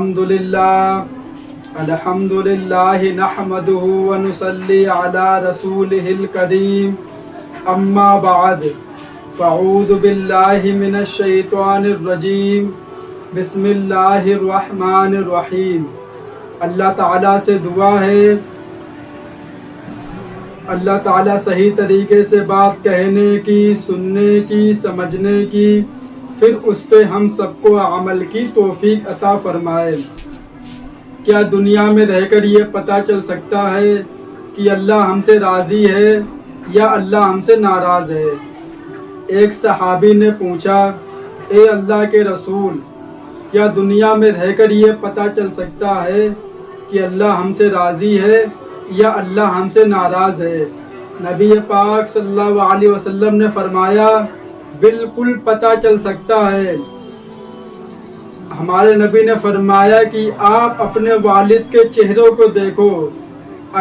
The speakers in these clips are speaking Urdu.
الحمدللہ نحمدہ ونصلی علی رسولہ الکریم اما بعد فاعوذ باللہ من الشیطان الرجیم بسم اللہ الرحمن الرحیم۔ اللہ تعالیٰ سے دعا ہے اللہ تعالیٰ صحیح طریقے سے بات کہنے کی، سننے کی، سمجھنے کی، پھر اس پہ ہم سب کو عمل کی توفیق عطا فرمائے۔ کیا دنیا میں رہ کر یہ پتہ چل سکتا ہے کہ اللہ ہم سے راضی ہے یا اللہ ہم سے ناراض ہے؟ ایک صحابی نے پوچھا، اے اللہ کے رسول، کیا دنیا میں رہ کر یہ پتہ چل سکتا ہے کہ اللہ ہم سے راضی ہے یا اللہ ہم سے ناراض ہے؟ نبی پاک صلی اللہ علیہ وسلم نے فرمایا، بالکل پتہ چل سکتا ہے۔ ہمارے نبی نے فرمایا کہ آپ اپنے والد کے چہروں کو دیکھو،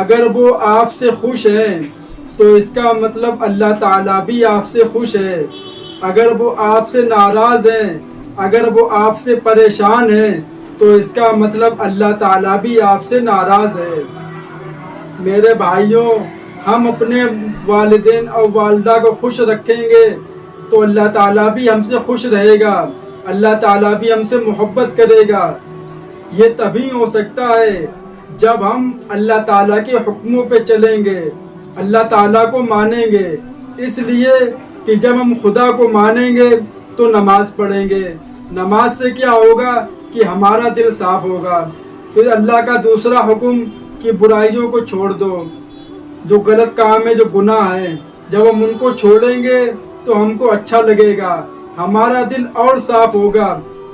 اگر وہ آپ سے خوش ہیں تو اس کا مطلب اللہ تعالیٰ بھی آپ سے خوش ہے، اگر وہ آپ سے ناراض ہیں، اگر وہ آپ سے پریشان ہیں تو اس کا مطلب اللہ تعالیٰ بھی آپ سے ناراض ہے۔ میرے بھائیوں، ہم اپنے والدین اور والدہ کو خوش رکھیں گے تو اللہ تعالیٰ بھی ہم سے خوش رہے گا، اللہ تعالیٰ بھی ہم سے محبت کرے گا۔ یہ تبھی ہو سکتا ہے جب ہم اللہ تعالیٰ کے حکموں پہ چلیں گے، اللہ تعالیٰ کو مانیں گے۔ اس لیے کہ جب ہم خدا کو مانیں گے تو نماز پڑھیں گے، نماز سے کیا ہوگا کہ ہمارا دل صاف ہوگا۔ پھر اللہ کا دوسرا حکم کہ برائیوں کو چھوڑ دو، جو غلط کام ہے، جو گناہ ہیں، جب ہم ان کو چھوڑیں گے تو ہم کو اچھا لگے گا، ہمارا دل اور صاف ہوگا۔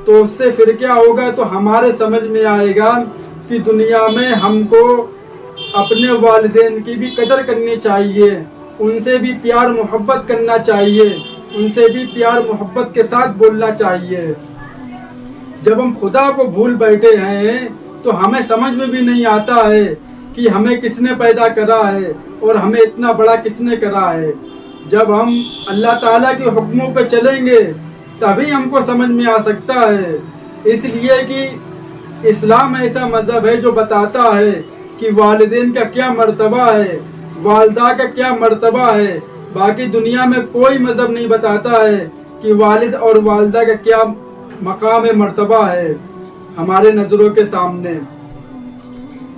تو اس سے پھر کیا ہوگا، تو ہمارے سمجھ میں آئے گا کہ دنیا میں ہم کو اپنے والدین کی بھی قدر کرنی چاہیے، ان سے بھی پیار محبت کرنا چاہیے، ان سے بھی پیار محبت کے ساتھ بولنا چاہیے۔ جب ہم خدا کو بھول بیٹھے ہیں تو ہمیں سمجھ میں بھی نہیں آتا ہے کہ ہمیں کس نے پیدا کرا ہے اور ہمیں اتنا بڑا کس نے کرا ہے۔ جب ہم اللہ تعالیٰ کے حکموں پہ چلیں گے تبھی ہم کو سمجھ میں آ سکتا ہے۔ اس لیے کہ اسلام ایسا مذہب ہے جو بتاتا ہے کہ والدین کا کیا مرتبہ ہے، والدہ کا کیا مرتبہ ہے۔ باقی دنیا میں کوئی مذہب نہیں بتاتا ہے کہ والد اور والدہ کا کیا مقام مرتبہ ہے۔ ہمارے نظروں کے سامنے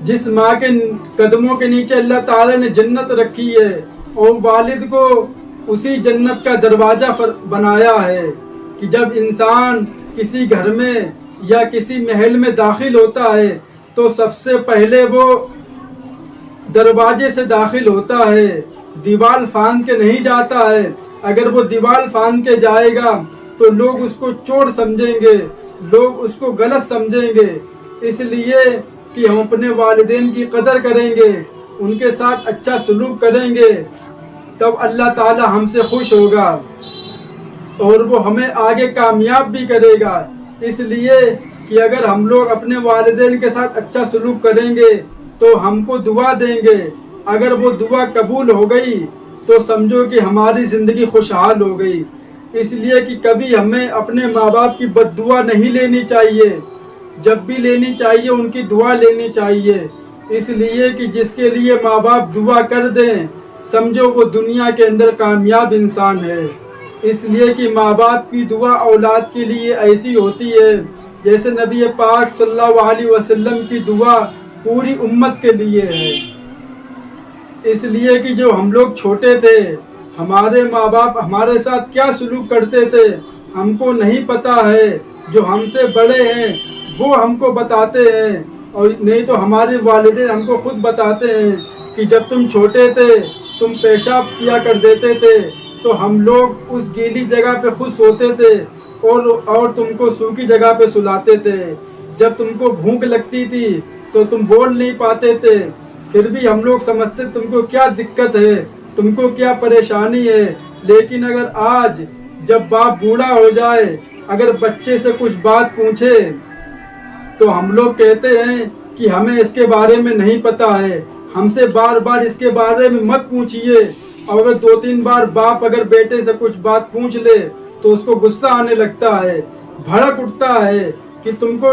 جس ماں کے قدموں کے نیچے اللہ تعالیٰ نے جنت رکھی ہے اور والد کو اسی جنت کا دروازہ بنایا ہے کہ جب انسان کسی گھر میں یا کسی محل میں داخل ہوتا ہے تو سب سے پہلے وہ دروازے سے داخل ہوتا ہے، دیوال پھاند کے نہیں جاتا ہے۔ اگر وہ دیوال پھاند کے جائے گا تو لوگ اس کو چور سمجھیں گے، لوگ اس کو غلط سمجھیں گے۔ اس لیے کہ ہم اپنے والدین کی قدر کریں گے، ان کے ساتھ اچھا سلوک کریں گے، تب اللہ تعالی ہم سے خوش ہوگا اور وہ ہمیں آگے کامیاب بھی کرے گا۔ اس لیے کہ اگر ہم لوگ اپنے والدین کے ساتھ اچھا سلوک کریں گے تو ہم کو دعا دیں گے، اگر وہ دعا قبول ہو گئی تو سمجھو کہ ہماری زندگی خوشحال ہو گئی۔ اس لیے کہ کبھی ہمیں اپنے ماں باپ کی بد دعا نہیں لینی چاہیے، جب بھی لینی چاہیے ان کی دعا لینی چاہیے۔ اس لیے کہ جس کے لیے ماں باپ دعا کر دیں سمجھو وہ دنیا کے اندر کامیاب انسان ہے۔ اس لیے کہ ماں باپ کی دعا اولاد کے لیے ایسی ہوتی ہے جیسے نبی پاک صلی اللہ علیہ وسلم کی دعا پوری امت کے لیے ہے۔ اس لیے کہ جو ہم لوگ چھوٹے تھے ہمارے ماں باپ ہمارے ساتھ کیا سلوک کرتے تھے ہم کو نہیں پتا ہے، جو ہم سے بڑے ہیں وہ ہم کو بتاتے ہیں، اور نہیں تو ہمارے والدین ہم کو خود بتاتے ہیں کہ جب تم چھوٹے تھے تم پیشاب کیا کر دیتے تھے تو ہم لوگ اس گیلی جگہ پہ خود سوتے تھے اور تم کو سوکھی جگہ پہ سلاتے تھے۔ جب تم کو بھوک لگتی تھی تو تم بول نہیں پاتے تھے، پھر بھی ہم لوگ سمجھتے تم کو کیا دقت ہے، تم کو کیا پریشانی ہے۔ لیکن اگر آج جب باپ بوڑھا ہو جائے اگر بچے سے کچھ بات پوچھے تو ہم لوگ کہتے ہیں کہ ہمیں اس کے بارے میں نہیں پتا ہے، ہم سے بار بار اس کے بارے میں مت پوچھئے۔ اور اگر 2-3 بار باپ اگر بیٹے سے کچھ بات پوچھ لے تو اس کو غصہ آنے لگتا ہے، بھڑک اٹھتا ہے کہ تم کو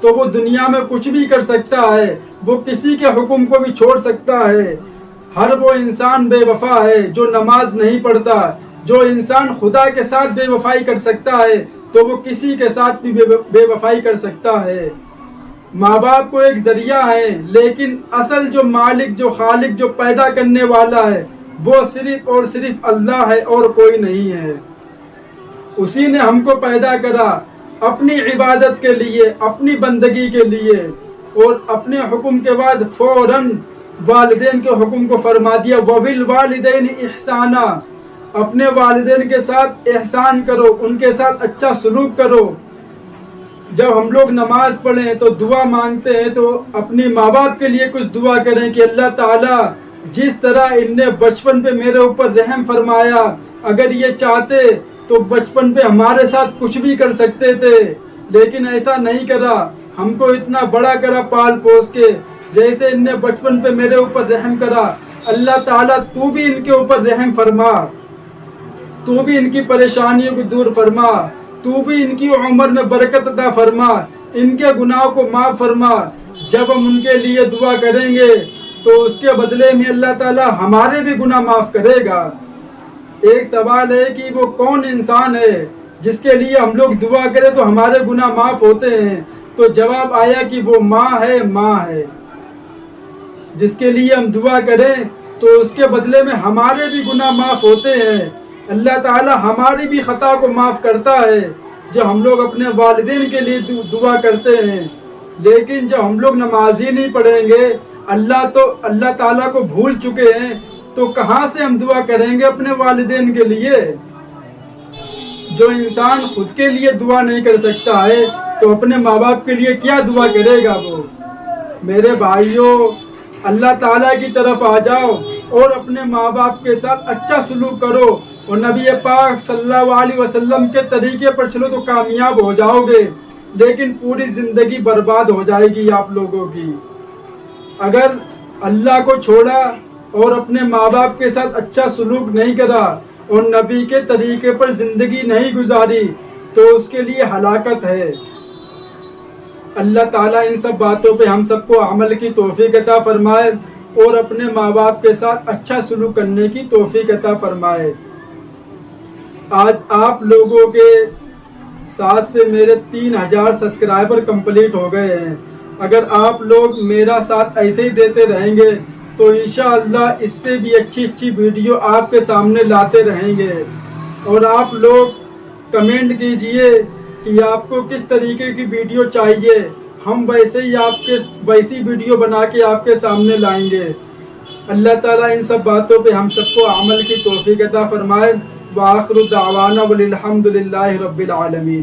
تو وہ دنیا میں کچھ بھی کر سکتا ہے، وہ کسی کے حکم کو بھی چھوڑ سکتا ہے۔ ہر وہ انسان بے وفا ہے جو نماز نہیں پڑھتا۔ جو انسان خدا کے ساتھ بے وفائی کر سکتا ہے تو وہ کسی کے ساتھ بھی بے وفائی کر سکتا ہے۔ ماں باپ کو ایک ذریعہ ہے، لیکن اصل جو مالک، جو خالق، جو پیدا کرنے والا ہے وہ صرف اور صرف اللہ ہے اور کوئی نہیں ہے۔ اسی نے ہم کو پیدا کرا اپنی عبادت کے لیے، اپنی بندگی کے لیے، اور اپنے حکم کے بعد فوراً والدین کے حکم کو فرما دیا، وَبِالْوَالِدَيْنِ إِحْسَانًا، اپنے والدین کے ساتھ احسان کرو، ان کے ساتھ اچھا سلوک کرو۔ جب ہم لوگ نماز پڑھیں تو دعا مانگتے ہیں تو اپنی ماں باپ کے لیے کچھ دعا کریں کہ اللہ تعالیٰ جس طرح ان نے بچپن پہ میرے اوپر رحم فرمایا، اگر یہ چاہتے تو بچپن پہ ہمارے ساتھ کچھ بھی کر سکتے تھے، لیکن ایسا نہیں کرا، ہم کو اتنا بڑا کرا پال پوس کے، جیسے ان نے بچپن پہ میرے اوپر رحم کرا۔ اللہ تعالیٰ تو بھی ان کے اوپر رحم فرما، تو بھی ان کی پریشانیوں کو دور فرما، تو بھی ان کی عمر میں برکت عطا فرما، ان کے گناہوں کو معاف فرما۔ جب ہم ان کے لیے دعا کریں گے تو اس کے بدلے میں اللہ تعالیٰ ہمارے بھی گناہ معاف کرے گا۔ ایک سوال ہے کہ وہ کون انسان ہے جس کے لیے ہم لوگ دعا کریں تو ہمارے گناہ معاف ہوتے ہیں؟ تو جواب آیا کہ وہ ماں ہے، ماں ہے جس کے لیے ہم دعا کریں تو اس کے بدلے میں ہمارے بھی گناہ معاف ہوتے ہیں۔ اللہ تعالیٰ ہماری بھی خطا کو معاف کرتا ہے جب ہم لوگ اپنے والدین کے لیے دعا کرتے ہیں، لیکن جب ہم لوگ نماز ہی نہیں پڑھیں گے، اللہ تعالیٰ کو بھول چکے ہیں، تو کہاں سے ہم دعا کریں گے اپنے والدین کے لیے؟ جو انسان خود کے لیے دعا نہیں کر سکتا ہے تو اپنے ماں باپ کے لیے کیا دعا کرے گا وہ؟ میرے بھائیوں، اللہ تعالیٰ کی طرف آ جاؤ اور اپنے ماں باپ کے ساتھ اچھا سلوک کرو، اور نبی پاک صلی اللہ علیہ وسلم کے طریقے پر چلو تو کامیاب ہو جاؤ گے، لیکن پوری زندگی برباد ہو جائے گی آپ لوگوں کی۔ اگر اللہ کو چھوڑا اور اپنے ماں باپ کے ساتھ اچھا سلوک نہیں کرا اور نبی کے طریقے پر زندگی نہیں گزاری تو اس کے لیے ہلاکت ہے۔ اللہ تعالیٰ ان سب باتوں پہ ہم سب کو عمل کی توفیق عطا فرمائے اور اپنے ماں باپ کے ساتھ اچھا سلوک کرنے کی توفیق عطا فرمائے۔ آج آپ لوگوں کے ساتھ سے میرے 3000 سبسکرائبر کمپلیٹ ہو گئے ہیں۔ اگر آپ لوگ میرا ساتھ ایسے ہی دیتے رہیں گے تو انشاءاللہ اس سے بھی اچھی ویڈیو آپ کے سامنے لاتے رہیں گے۔ اور آپ لوگ کمنٹ کیجئے کہ آپ کو کس طریقے کی ویڈیو چاہیے، ہم ویسے ہی ویسی ویڈیو بنا کے آپ کے سامنے لائیں گے۔ اللہ تعالیٰ ان سب باتوں پہ ہم سب کو عمل کی توفیق عطا فرمائے۔ وآخر دعوانا والحمد للہ رب العالمین۔